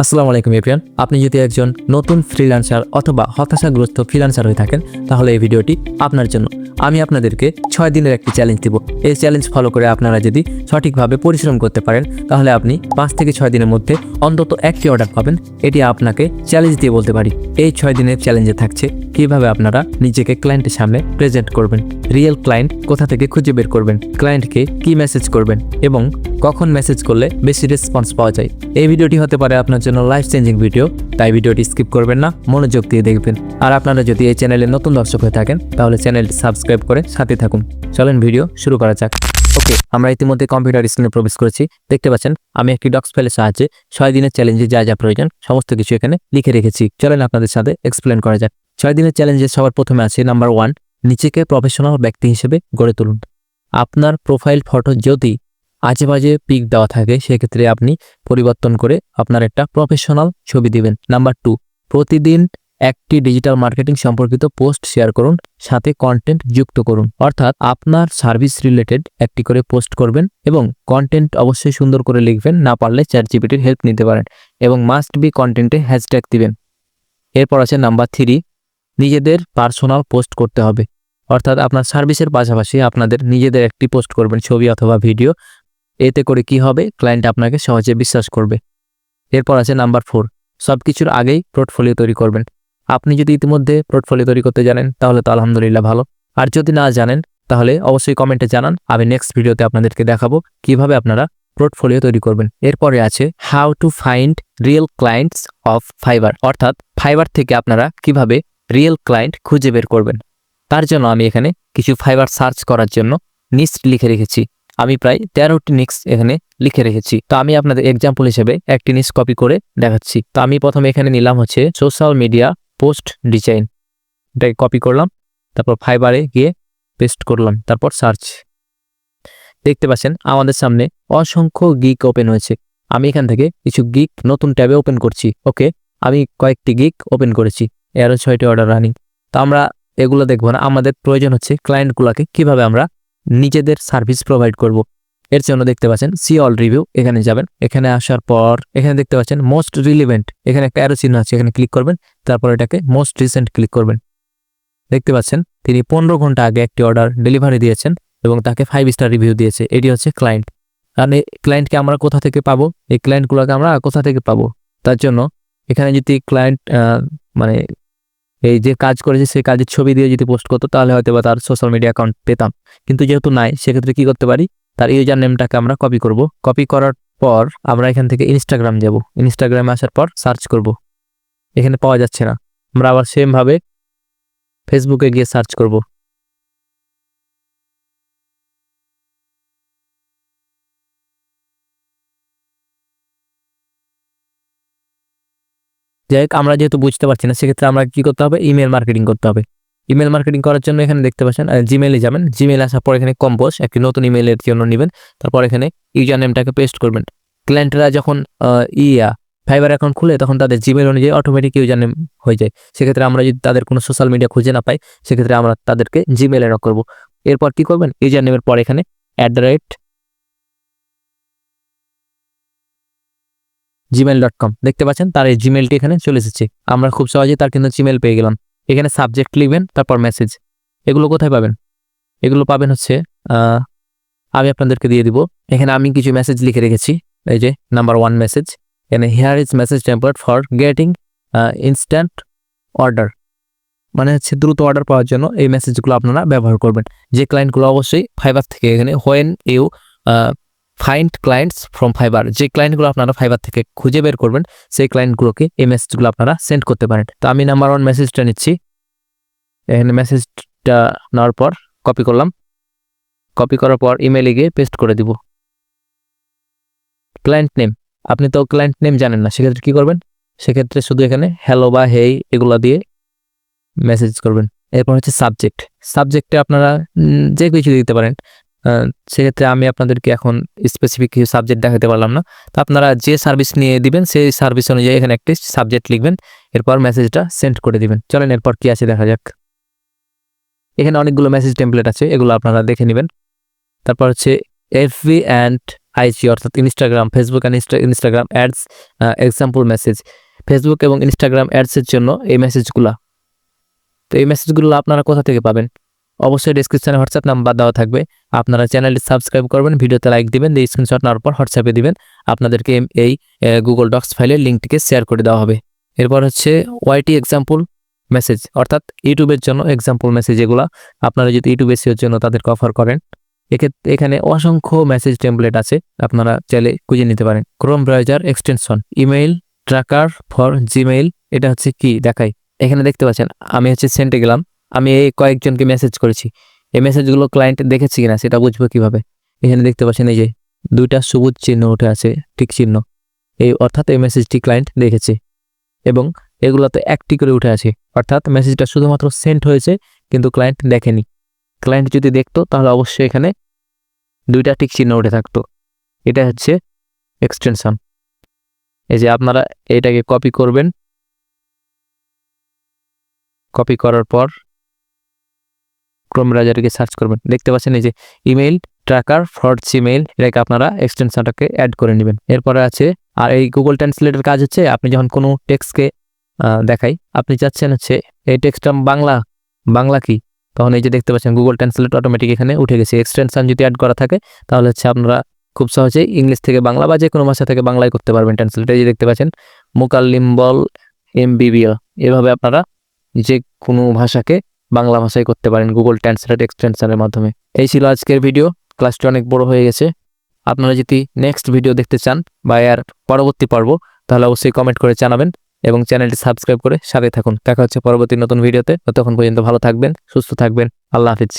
আসসালামু আলাইকুম এভরিওয়ান। আপনি যদি একজন নতুন ফ্রিল্যান্সার অথবা হতাশাগ্রস্ত ফ্রিল্যান্সার হয়ে থাকেন তাহলে এই ভিডিওটি আপনার জন্য। আমি আপনাদেরকে 6 দিনের একটি চ্যালেঞ্জ দিব। এই চ্যালেঞ্জ ফলো করে আপনারা যদি সঠিকভাবে পরিশ্রম করতে পারেন তাহলে আপনি 5 থেকে 6 দিনের মধ্যে অন্তত একটি অর্ডার পাবেন। এটি আপনাকে চ্যালেঞ্জ দিয়ে বলতে পারি। এই 6 দিনের চ্যালেঞ্জে থাকছে কিভাবে আপনারা নিজেকে ক্লায়েন্টের সামনে প্রেজেন্ট করবেন, রিয়েল ক্লায়েন্ট কোথা থেকে খুঁজে বের করবেন, ক্লায়েন্টকে কি মেসেজ করবেন এবং কখন মেসেজ করলে বেশি রেসপন্স পাওয়া যায়। এই ভিডিওটি হতে পারে আপনার জন্য লাইফ চেঞ্জিং ভিডিও, তাই ভিডিওটি স্কিপ করবেন না, মনোযোগ দিয়ে দেখবেন। আর আপনারা যদি এই চ্যানেলে নতুন দর্শক হয়ে থাকেন তাহলে চ্যানেলটি সাবস্ক্রাইব করে সাথে থাকুন। চলেন ভিডিও শুরু করা যাক। ওকে, আমরা ইতিমধ্যে কম্পিউটার স্ক্রিনে প্রবেশ করেছি। দেখতে পাচ্ছেন আমি একটি ডক্স ফাইলের সাহায্যে 6 দিনের চ্যালেঞ্জে যা যা প্রয়োজন সমস্ত কিছু এখানে লিখে রেখেছি। চলেন আপনাদের সাথে এক্সপ্লেন করা যাক। 6 দিনের চ্যালেঞ্জে সবার প্রথমে আছে নাম্বার 1, নিজেকে প্রফেশনাল ব্যক্তি হিসেবে গড়ে তুলুন। আপনার প্রোফাইল ফটো যদি আজে বাজে পিক দেওয়া থাকে সেক্ষেত্রে আপনি পরিবর্তন করে আপনার একটা প্রফেশনাল ছবি দিবেন। নাম্বার 2, প্রতিদিন একটি ডিজিটাল মার্কেটিং সম্পর্কিত পোস্ট শেয়ার করুন, সাথে কন্টেন্ট যুক্ত করুন। অর্থাৎ আপনার সার্ভিস রিলেটেড একটি করে পোস্ট করবেন এবং কন্টেন্ট অবশ্যই সুন্দর করে লিখবেন, না পারলে চ্যাটজিপিটির হেল্প নিতে পারেন এবং মাস্ট বি কন্টেন্টে হ্যাশট্যাগ দিবেন। এরপর আছে নাম্বার 3, নিজেদের পার্সোনাল পোস্ট করতে হবে। অর্থাৎ আপনার সার্ভিসের পাশাপাশি আপনাদের নিজেদের একটি পোস্ট করবেন, ছবি অথবা ভিডিও। এতে করে কি হবে, ক্লায়েন্ট আপনাকে সহজে বিশ্বাস করবে। এরপর আছে নাম্বার 4, সবকিছুর আগেই পোর্টফোলিও তৈরি করবেন। আপনি যদি ইতিমধ্যে পোর্টফোলিও তৈরি করতে জানেন তাহলে তো আলহামদুলিল্লাহ ভালো, আর যদি না জানেন তাহলে অবশ্যই কমেন্টে জানান। আমি নেক্সট ভিডিওতে আপনাদেরকে দেখাবো কিভাবে আপনারা পোর্টফোলিও তৈরি করবেন। এরপরে আছে how to find real clients of fibre. অর্থাৎ ফাইবার থেকে আপনারা কিভাবে রিয়েল ক্লায়েন্ট খুঁজে বের করবেন। তার জন্য আমি এখানে কিছু ফাইবার সার্চ করার জন্য নিচ লিখে রেখেছি। আমি প্রায় 13টি নিক্স এখানে লিখে রেখেছি। তো আমি আপনাদের এক্সাম্পল হিসেবে একটি নিক্স কপি করে দেখাচ্ছি। তো আমি প্রথমে এখানে নিলাম হচ্ছে সোশ্যাল মিডিয়া পোস্ট ডিজাইন, এটাকে কপি করলাম, তারপর ফাইবারে গিয়ে পেস্ট করলাম, তারপর সার্চ। দেখতে পাচ্ছেন আমাদের সামনে অসংখ্য গিগ ওপেন হয়েছে। আমি এখান থেকে কিছু গিগ নতুন ট্যাবে ওপেন করছি। ওকে, আমি কয়েকটি গিগ ওপেন করেছি, এরও 6টি অর্ডার রানিং। তো আমরা এগুলো দেখবো না, আমাদের প্রয়োজন হচ্ছে ক্লায়েন্টগুলোকে কিভাবে আমরা নিজেদের সার্ভিস প্রোভাইড করব। এর জন্য দেখতে পাচ্ছেন সি অল রিভিউ, এখানে যাবেন। এখানে আসার পর এখানে দেখতে পাচ্ছেন মোস্ট রিলিভেন্ট, এখানে একটা অ্যারো চিহ্ন আছে, এখানে ক্লিক করবেন, তারপর এটাকে মোস্ট রিসেন্ট ক্লিক করবেন। দেখতে পাচ্ছেন তিনি 15 ঘন্টা আগে একটি অর্ডার ডেলিভারি দিয়েছেন এবং তাকে 5 স্টার রিভিউ দিয়েছে। এটি হচ্ছে ক্লায়েন্ট। কারণ এই ক্লায়েন্টকে আমরা কোথা থেকে পাবো, এই ক্লায়েন্টগুলোকে আমরা কোথা থেকে পাবো, তার জন্য এখানে যদি ক্লায়েন্ট মানে এই যে কাজ করেছে সেই কাজের ছবি দিয়ে যদি পোস্ট করতো তাহলে হয়তো বা তার সোশ্যাল মিডিয়া অ্যাকাউন্ট পেতাম, কিন্তু যেহেতু নাই সেক্ষেত্রে কি করতে পারি, তার ইউজার নেমটাকে আমরা কপি করব। কপি করার পর আমরা এখান থেকে ইনস্টাগ্রাম যাব। ইনস্টাগ্রামে আসার পর সার্চ করব, এখানে পাওয়া যাচ্ছে না। আমরা আবার সেম ভাবে ফেসবুকে গিয়ে সার্চ করব। যাই হোক, আমরা যেহেতু বুঝতে পারছি না সেক্ষেত্রে আমরা কি করতে হবে, ইমেল মার্কেটিং করতে হবে। ইমেল মার্কেটিং করার জন্য এখানে দেখতে পাচ্ছেন জিমেইলে যাবেন। জিমেইল আসার পর এখানে কম্পোজ একটি নতুন ইমেইলের জন্য নেবেন, তারপর এখানে ইউজার নেমটাকে পেস্ট করবেন। ক্লায়েন্টরা যখন ফাইবার অ্যাকাউন্ট খুলে তখন তাদের জিমেইল অনুযায়ী অটোমেটিক ইউজার নেম হয়ে যায়। সেক্ষেত্রে আমরা যদি তাদের কোনো সোশ্যাল মিডিয়া খুঁজে না পাই সেক্ষেত্রে আমরা তাদেরকে জিমেইলে লক করব। এরপর কি করবেন, ইউজার নেমের পর এখানে @gmail.com দেখতে পাচ্ছেন তার এই জিমেইলটি এখানে চলে এসেছে। আমরা খুব সহজে তার কিন্তু জিমেইল পেয়ে গেলাম। এখানে সাবজেক্ট লিখবেন, তারপর মেসেজ। এগুলো কোথায় পাবেন, এগুলো পাবেন হচ্ছে আমি আপনাদেরকে দিয়ে দিব। এখানে আমি কিছু মেসেজ লিখে রেখেছি। এই যে নাম্বার 1 মেসেজ, এখানে here is message template for getting instant order, মানে হচ্ছে দ্রুত অর্ডার পাওয়ার জন্য এই মেসেজগুলো আপনারা ব্যবহার করবেন। যে ক্লায়েন্টগুলো অবশ্যই ফাইবার থেকে, এখানে when you find clients from Fiverr, যে ক্লায়েন্টগুলো আপনারা ফাইবার থেকে খুঁজে বের করবেন সেই ক্লায়েন্টগুলোকে এই মেসেজগুলো আপনারা সেন্ড করতে পারেন। তো আমি নাম্বার 1 মেসেজটা নিচ্ছি। এখানে মেসেজটা নেওয়ার পর কপি করলাম, কপি করার পর ইমেইলে গিয়ে পেস্ট করে দিব। ক্লায়েন্ট নেম, আপনি তো ক্লায়েন্ট নেম জানেন না, সেক্ষেত্রে কি করবেন, সেক্ষেত্রে শুধু এখানে হ্যালো বা হেই এগুলো দিয়ে মেসেজ করবেন। এরপর হচ্ছে সাবজেক্ট, সাবজেক্টে আপনারা যে কিছু দিতে পারেন। সেক্ষেত্রে আমি আপনাদেরকে এখন স্পেসিফিক কিছু সাবজেক্ট দেখাতে পারলাম না। তো আপনারা যে সার্ভিস নিয়ে দিবেন সেই সার্ভিস অনুযায়ী এখানে একটি সাবজেক্ট লিখবেন, এরপর মেসেজটা সেন্ড করে দিবেন। চলেন এরপর কি আছে দেখা যাক। এখানে অনেকগুলো মেসেজ টেমপ্লেট আছে, এগুলো আপনারা দেখে নেবেন। তারপর হচ্ছে FV অ্যান্ড আইজি অর্থাৎ Instagram, Facebook and Instagram ads example message. Facebook এবং ইনস্টাগ্রাম অ্যাডসের জন্য এই মেসেজগুলা। তো এই মেসেজগুলো আপনারা কোথা থেকে পাবেন? অবশ্যই ডেসক্রিপশনে হোয়াটসঅ্যাপ নাম্বার দেওয়া থাকবে। আপনারা চ্যানেলটি সাবস্ক্রাইব করবেন, ভিডিওতে লাইক দিবেন, দিয়ে স্ক্রিনশট নেওয়ার পর হোয়াটসঅ্যাপে দিবেন। আপনাদেরকে এই গুগল ডক্স ফাইলের লিঙ্কটিকে শেয়ার করে দেওয়া হবে। এরপর হচ্ছে ওয়াইটি এক্সাম্পল মেসেজ, অর্থাৎ ইউটিউবের জন্য এক্সাম্পল মেসেজ। এগুলা আপনারা যদি ইউটিউব এসিওর জন্য তাদেরকে অফার করেন, এখানে অসংখ্য মেসেজ টেমপ্লেট আছে, আপনারা চাইলে খুঁজে নিতে পারেন। Chrome browser extension, email tracker for Gmail. এটা হচ্ছে কি দেখাই, এখানে দেখতে পাচ্ছেন আমি হচ্ছে সেন্টে গেলাম, আমি এই কয়েকজনকে মেসেজ করেছি। এই মেসেজগুলো ক্লায়েন্ট দেখেছি কিনা সেটা বুঝবো কিভাবে? এখানে দেখতে পাচ্ছেন এই যে 2টা সবুজ চিহ্ন উঠে আছে, টিক চিহ্ন, এই অর্থাৎ এই মেসেজটি ক্লায়েন্ট দেখেছে এবং এগুলোতে একটি করে উঠে আছে, অর্থাৎ মেসেজটা শুধুমাত্র সেন্ড হয়েছে কিন্তু ক্লায়েন্ট দেখেনি। ক্লায়েন্ট যদি দেখতো তাহলে অবশ্যই এখানে 2টা টিক চিহ্ন উঠে থাকতো। এটা হচ্ছে এক্সটেনশন। এই যে আপনারা এটাকে কপি করবেন, কপি করার পর ক্রোম ব্রাউজারকে সার্চ করবেন, দেখতে পাচ্ছেন এই যে ইমেইল ট্র্যাকার ফর জিমেইল। এটাকে আপনারা এক্সটেনশনটাকে অ্যাড করে নেবেন। এরপরে আছে, আর এই গুগল ট্রান্সলেটের কাজ হচ্ছে আপনি যখন কোনো টেক্সটকে দেখাই, আপনি চাচ্ছেন হচ্ছে এই টেক্সটটা বাংলা কি, তখন এই যে দেখতে পাচ্ছেন গুগল ট্রান্সলেট অটোমেটিক এখানে উঠে গেছে। এক্সটেনশন যদি অ্যাড করা থাকে তাহলে হচ্ছে আপনারা খুব সহজেই ইংলিশ থেকে বাংলা বা যে কোনো ভাষা থেকে বাংলায় করতে পারবেন ট্রান্সলেট। এই যে দেখতে পাচ্ছেন মুকাল্লিম্বল এমবিবিএল, এভাবে আপনারা যে কোনো ভাষাকে বাংলা ভাষায় করতে পারেন গুগল ট্রান্সলেট এক্সটেনশনের মাধ্যমে। এই ছিল আজকের ভিডিও। ক্লাসটি অনেক বড় হয়ে গেছে। আপনারা যদি নেক্সট ভিডিও দেখতে চান বা এর পরবর্তী পর্ব, তাহলে অবশ্যই কমেন্ট করে জানাবেন এবং চ্যানেলটি সাবস্ক্রাইব করে সাথে থাকুন। দেখা হচ্ছে পরবর্তী নতুন ভিডিওতে। ততক্ষণ পর্যন্ত ভালো থাকবেন, সুস্থ থাকবেন। আল্লাহ হাফিজ।